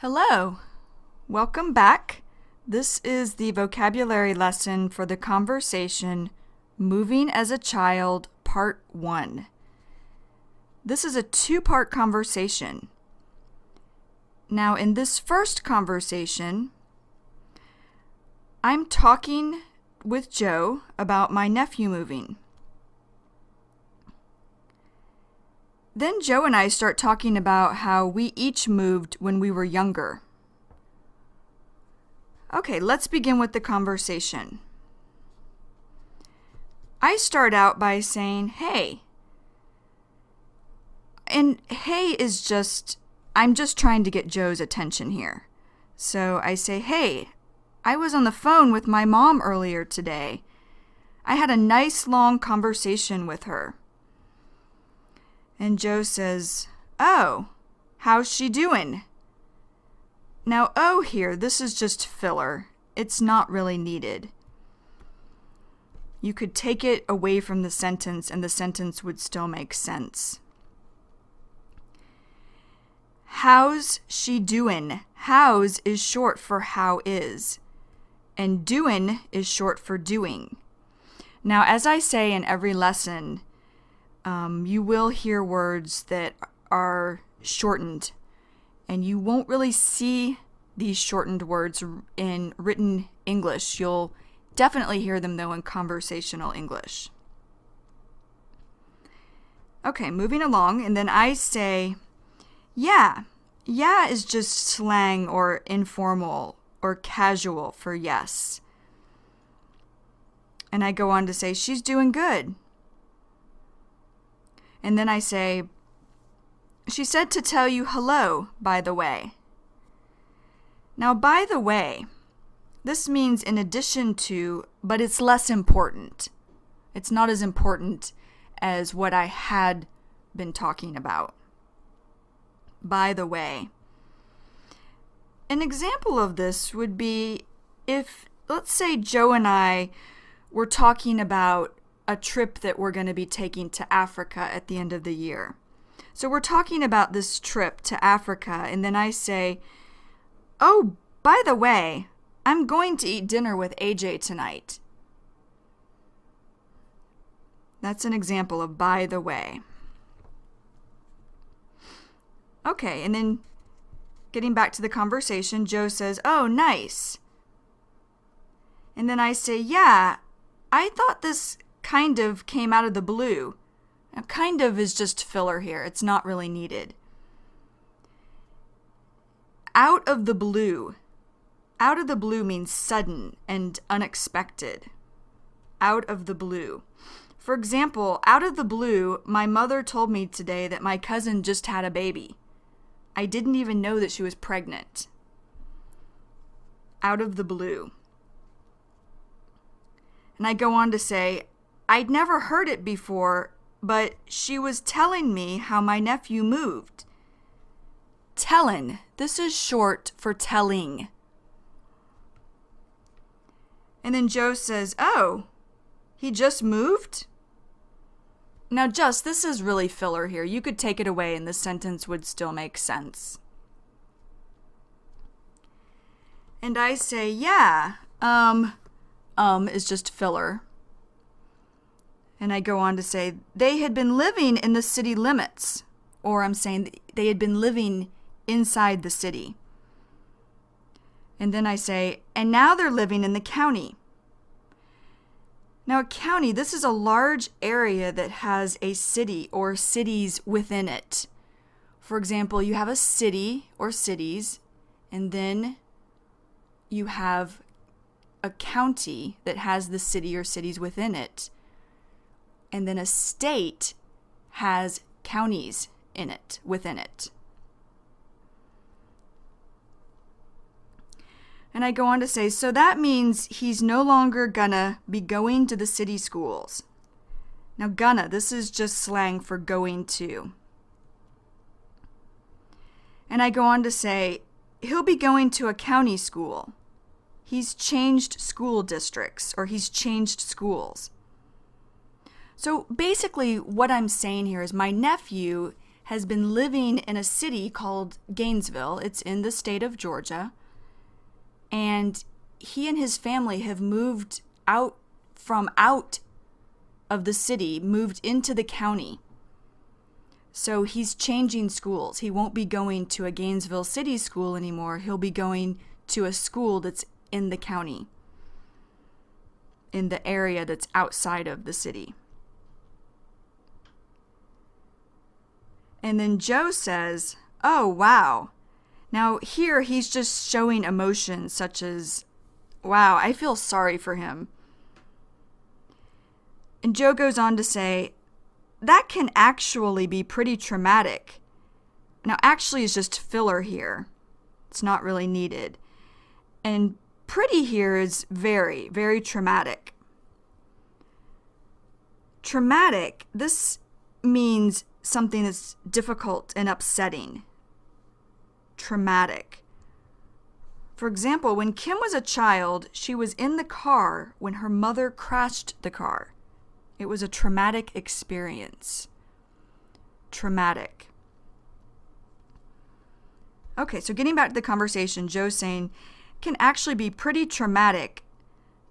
Hello, welcome back. This is the vocabulary lesson for the conversation Moving as a Child, Part 1. This is a two-part conversation. Now, in this first conversation, I'm talking with Joe about my nephew moving. Then Joe and I start talking about how we each moved when we were younger. Okay, let's begin with the conversation. I start out by saying, hey. And hey is I'm just trying to get Joe's attention here. So I say, hey, I was on the phone with my mom earlier today. I had a nice long conversation with her. And Joe says, oh, how's she doing? Now, oh here, this is just filler. It's not really needed. You could take it away from the sentence and the sentence would still make sense. How's she doing? How's is short for how is. And doin' is short for doing. Now, as I say in every lesson, you will hear words that are shortened, and you won't really see these shortened words in written English. You'll definitely hear them, though, in conversational English. Okay, moving along, and then I say, yeah. Yeah is just slang or informal or casual for yes. And I go on to say, she's doing good. And then I say, she said to tell you hello, by the way. Now, by the way, this means in addition to, but it's less important. It's not as important as what I had been talking about. By the way. An example of this would be if, let's say, Joe and I were talking about a trip that we're going to be taking to Africa at the end of the year. So we're talking about this trip to Africa, and then I say, oh, by the way, I'm going to eat dinner with AJ tonight. That's an example of by the way. Okay, and then getting back to the conversation, Joe says, oh, nice. And then I say, yeah, I thought this kind of came out of the blue. Now, kind of is just filler here. It's not really needed. Out of the blue. Out of the blue means sudden and unexpected. Out of the blue. For example, out of the blue, my mother told me today that my cousin just had a baby. I didn't even know that she was pregnant. Out of the blue. And I go on to say, I'd never heard it before, but she was telling me how my nephew moved. Tellin'. This is short for telling. And then Joe says, oh, he just moved? Now, this is really filler here. You could take it away and the sentence would still make sense. And I say, yeah, is just filler. And I go on to say, they had been living in the city limits. Or I'm saying they had been living inside the city. And then I say, and now they're living in the county. Now, a county, this is a large area that has a city or cities within it. For example, you have a city or cities, and then you have a county that has the city or cities within it. And then a state has counties in it, within it. And I go on to say, so that means he's no longer gonna be going to the city schools. Now, gonna, this is just slang for going to. And I go on to say, he'll be going to a county school. He's changed school districts, or he's changed schools. So basically what I'm saying here is my nephew has been living in a city called Gainesville. It's in the state of Georgia. And he and his family have moved out of the city, moved into the county. So he's changing schools. He won't be going to a Gainesville city school anymore. He'll be going to a school that's in the county, in the area that's outside of the city. And then Joe says, "Oh, wow." Now here he's just showing emotions such as, "Wow, I feel sorry for him." And Joe goes on to say, "That can actually be pretty traumatic." Now, actually is just filler here. It's not really needed. And pretty here is very, very traumatic. Traumatic, this means something that's difficult and upsetting. Traumatic. For example, when Kim was a child, she was in the car when her mother crashed the car. It was a traumatic experience. Traumatic. Okay, so getting back to the conversation, Joe's saying, can actually be pretty traumatic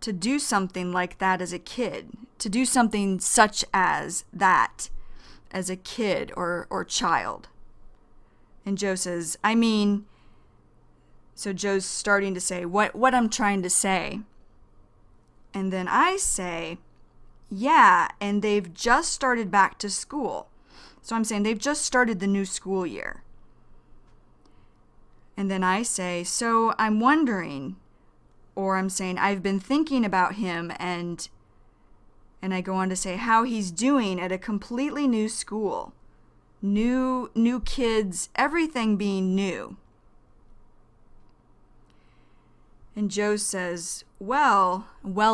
to do something like that as a kid, to do something such as that as a kid or child. And Joe says, so Joe's starting to say what I'm trying to say. And then I say, yeah, and they've just started back to school. So I'm saying they've just started the new school year. And then I say, so I'm wondering, or I'm saying I've been thinking about him, and I go on to say how he's doing at a completely new school. New kids, everything being new. And Joe says, well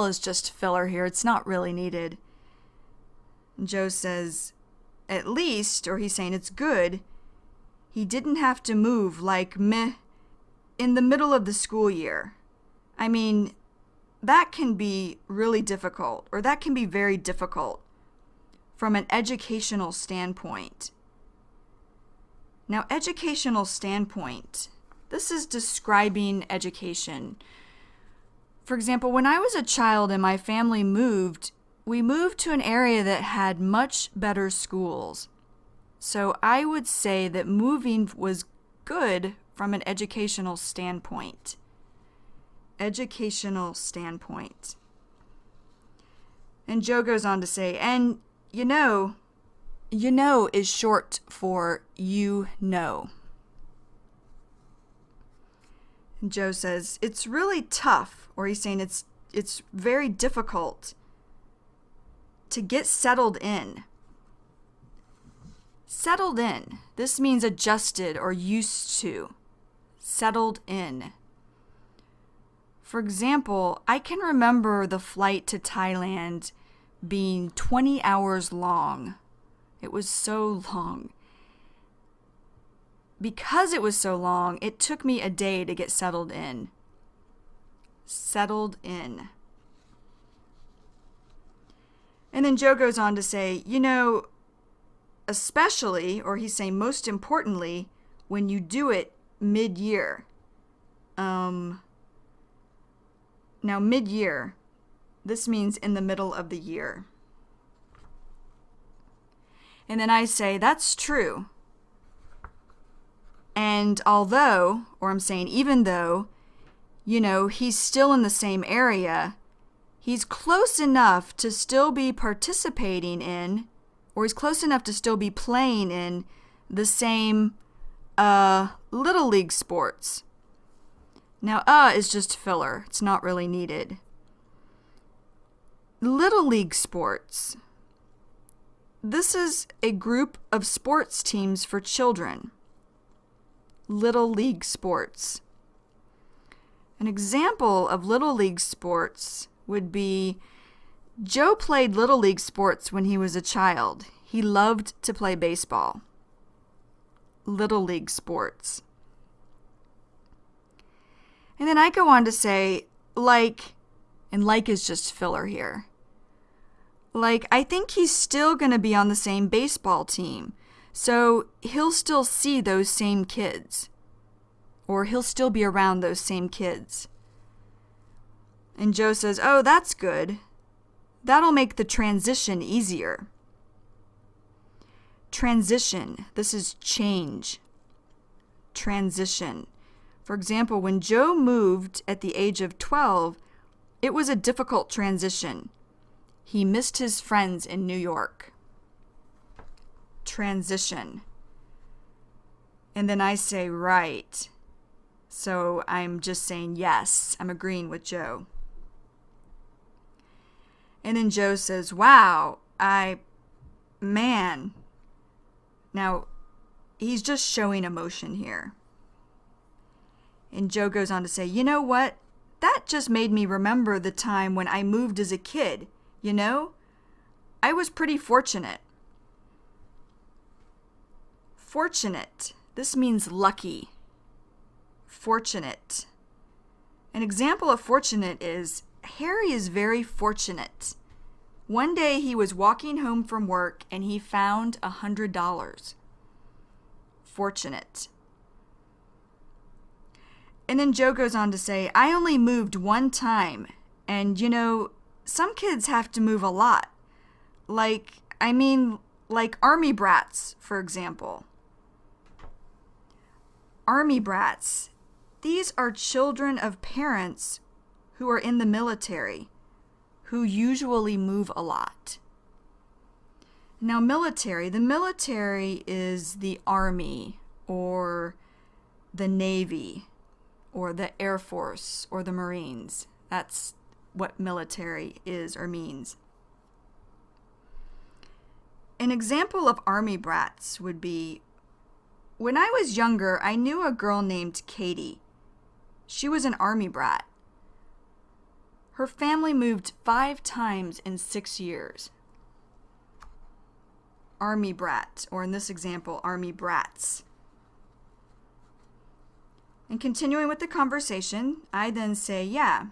is just filler here. It's not really needed. And Joe says, at least, or he's saying it's good, he didn't have to move like meh in the middle of the school year. That can be really difficult, or that can be very difficult from an educational standpoint. Now, educational standpoint, this is describing education. For example, when I was a child and my family moved, we moved to an area that had much better schools. So I would say that moving was good from an educational standpoint. Educational standpoint. And Joe goes on to say, and you know is short for you know. And Joe says, it's really tough, or he's saying it's very difficult to get settled in. Settled in. This means adjusted or used to. Settled in. For example, I can remember the flight to Thailand being 20 hours long. It was so long. Because it was so long, it took me a day to get settled in. Settled in. And then Joe goes on to say, especially, or he's saying most importantly, when you do it mid-year. Now, mid-year, this means in the middle of the year. And then I say, that's true. And although, or I'm saying even though, he's still in the same area, he's close enough to still be participating in, or he's close enough to still be playing in the same Little League sports. Now, is just filler. It's not really needed. Little League sports. This is a group of sports teams for children. Little League sports. An example of Little League sports would be Joe played Little League sports when he was a child. He loved to play baseball. Little League sports. And then I go on to say, and like is just filler here. I think he's still going to be on the same baseball team. So he'll still see those same kids, or he'll still be around those same kids. And Joe says, "Oh, that's good. That'll make the transition easier." Transition. This is change. Transition. For example, when Joe moved at the age of 12, it was a difficult transition. He missed his friends in New York. Transition. And then I say, right. So I'm just saying yes. I'm agreeing with Joe. And then Joe says, wow, man. Now, he's just showing emotion here. And Joe goes on to say, you know what? That just made me remember the time when I moved as a kid. You know, I was pretty fortunate. Fortunate. This means lucky. Fortunate. An example of fortunate is, Harry is very fortunate. One day he was walking home from work and he found $100. Fortunate. And then Joe goes on to say, I only moved one time. And you know, some kids have to move a lot. Like army brats, for example. Army brats. These are children of parents who are in the military, who usually move a lot. Now, the military is the Army or the Navy or the Air Force or the Marines. That's what military is or means. An example of Army brats would be, when I was younger, I knew a girl named Katie. She was an Army brat. Her family moved 5 times in 6 years. Army brat, or in this example, Army brats. And continuing with the conversation, I then say, yeah.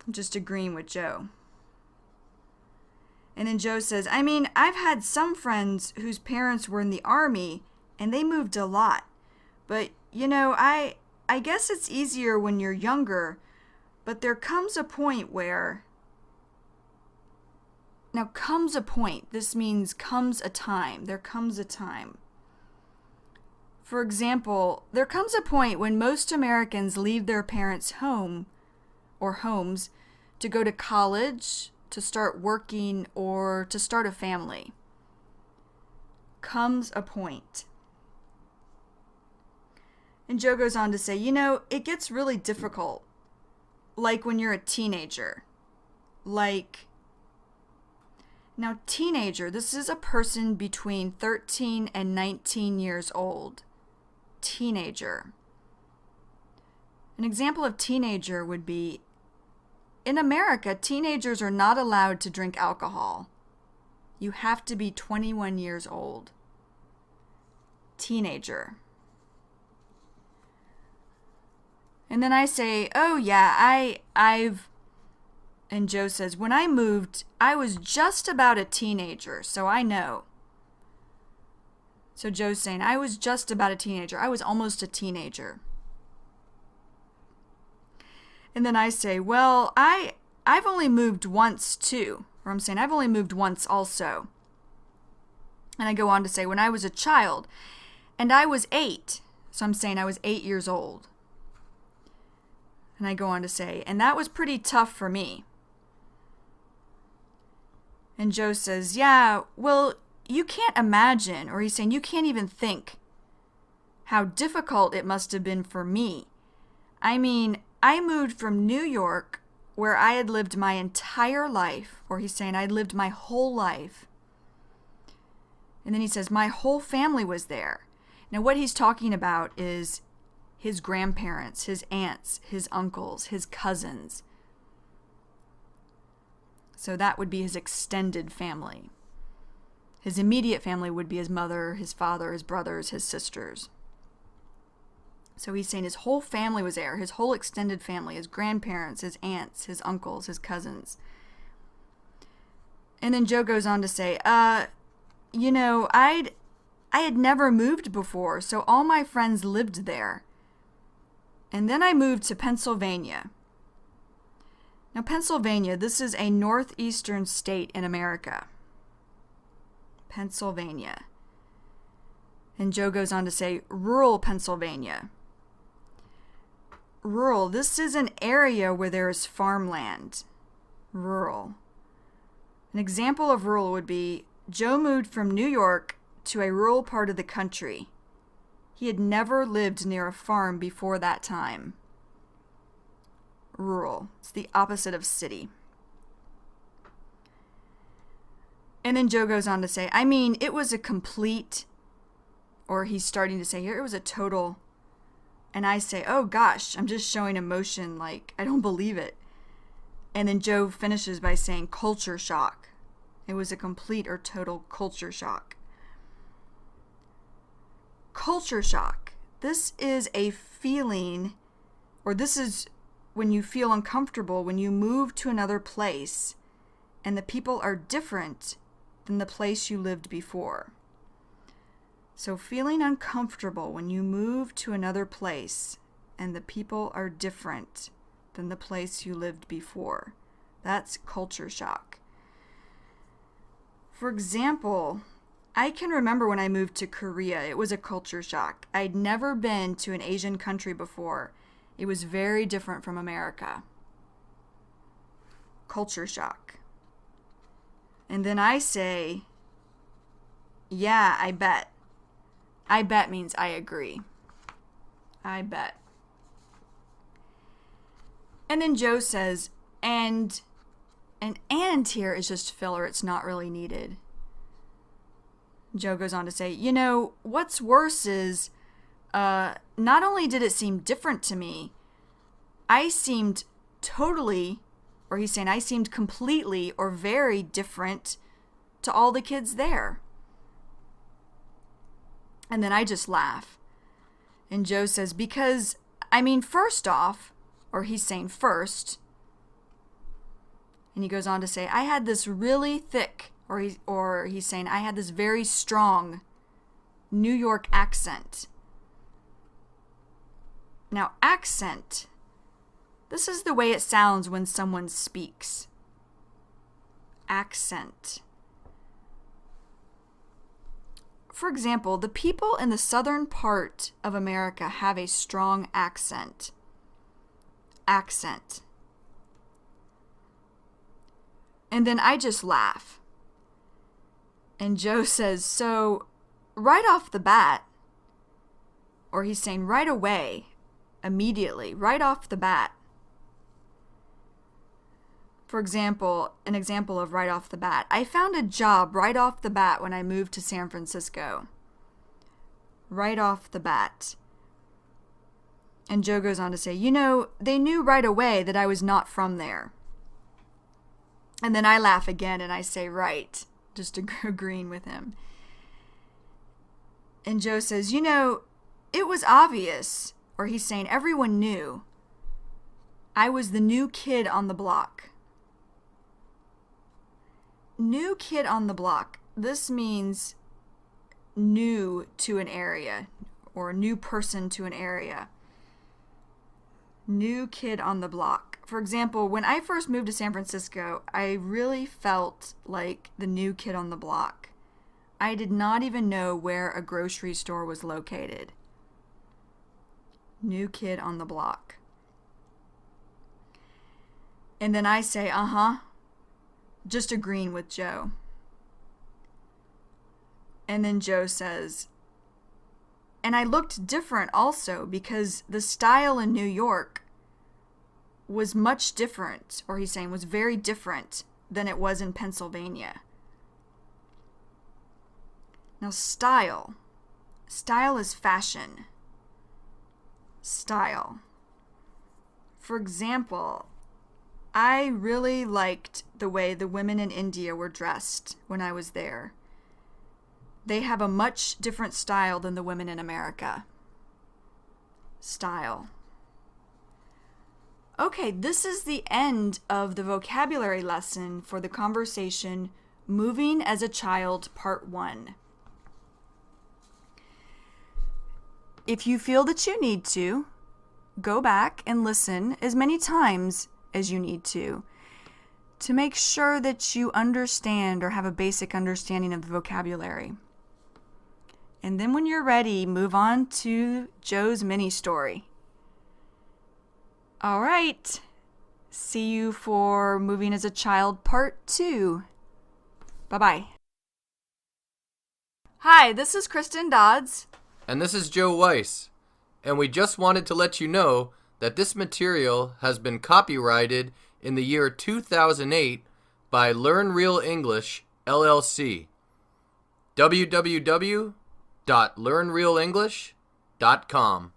I'm just agreeing with Joe. And then Joe says, I mean, I've had some friends whose parents were in the Army and they moved a lot. But, you know, I guess it's easier when you're younger, but there comes a point where... Now, comes a point. This means comes a time. There comes a time. For example, there comes a point when most Americans leave their parents' home or homes to go to college, to start working, or to start a family. Comes a point. And Joe goes on to say, you know, it gets really difficult. Like when you're a teenager. Now, teenager, this is a person between 13 and 19 years old. Teenager. An example of teenager would be, in America, teenagers are not allowed to drink alcohol. You have to be 21 years old. Teenager. And then I say, oh yeah, I've... And Joe says, when I moved, I was just about a teenager, so I know. So Joe's saying, I was just about a teenager. I was almost a teenager. And then I say, well, I've only moved once too. Or I'm saying, I've only moved once also. And I go on to say, when I was a child, and I was 8. So I'm saying I was 8 years old. And I go on to say, and that was pretty tough for me. And Joe says, yeah, well, you can't imagine, or he's saying you can't even think how difficult it must have been for me. I mean, I moved from New York, where I had lived my entire life, or he's saying I'd lived my whole life. And then he says, my whole family was there. Now, what he's talking about is his grandparents, his aunts, his uncles, his cousins. So that would be his extended family. His immediate family would be his mother, his father, his brothers, his sisters. So he's saying his whole family was there, his whole extended family, his grandparents, his aunts, his uncles, his cousins. And then Joe goes on to say, I had never moved before, so all my friends lived there. And then I moved to Pennsylvania. Now, Pennsylvania, this is a northeastern state in America. Pennsylvania. And Joe goes on to say, rural Pennsylvania. Rural, this is an area where there is farmland. Rural. An example of rural would be, Joe moved from New York to a rural part of the country. He had never lived near a farm before that time. Rural. It's the opposite of city. And then Joe goes on to say, it was a complete, or he's starting to say here, it was a total, and I say, oh gosh, I'm just showing emotion, like, I don't believe it. And then Joe finishes by saying culture shock. It was a complete or total culture shock. Culture shock. This is a feeling, or this is when you feel uncomfortable when you move to another place and the people are different than the place you lived before. So feeling uncomfortable when you move to another place and the people are different than the place you lived before. That's culture shock. For example, I can remember when I moved to Korea, it was a culture shock. I'd never been to an Asian country before. It was very different from America. Culture shock. And then I say, yeah, I bet. I bet means I agree. I bet. And then Joe says, and here is just filler. It's not really needed. Joe goes on to say, what's worse is, not only did it seem different to me, I seemed totally, or he's saying I seemed completely or very different to all the kids there. And then I just laugh. And Joe says, because, first off, or he's saying first, and he goes on to say, I had this really thick, or he's saying I had this very strong New York accent. Now, accent, this is the way it sounds when someone speaks. Accent. For example, the people in the southern part of America have a strong accent. Accent. And then I just laugh. And Joe says, so right off the bat, or he's saying right away, immediately, right off the bat. For example, an example of right off the bat. I found a job right off the bat when I moved to San Francisco. Right off the bat. And Joe goes on to say, they knew right away that I was not from there. And then I laugh again and I say, right, just agreeing with him. And Joe says, it was obvious, or he's saying everyone knew, I was the new kid on the block. New kid on the block. This means new to an area, or a new person to an area. New kid on the block. For example, when I first moved to San Francisco, I really felt like the new kid on the block. I did not even know where a grocery store was located. New kid on the block. And then I say, just agreeing with Joe. And then Joe says, and I looked different also because the style in New York was much different, or he's saying was very different than it was in Pennsylvania. Now, style. Style is fashion. Style. For example, I really liked the way the women in India were dressed when I was there. They have a much different style than the women in America. Style. Okay, this is the end of the vocabulary lesson for the conversation Moving as a Child, Part 1. If you feel that you need to, go back and listen as many times as you need to make sure that you understand or have a basic understanding of the vocabulary. And then when you're ready, move on to Joe's mini story. All right. See you for Moving as a Child Part 2. Bye-bye. Hi, this is Kristen Dodds. And this is Joe Weiss. And we just wanted to let you know that this material has been copyrighted in the year 2008 by Learn Real English, LLC. www.learnrealenglish.com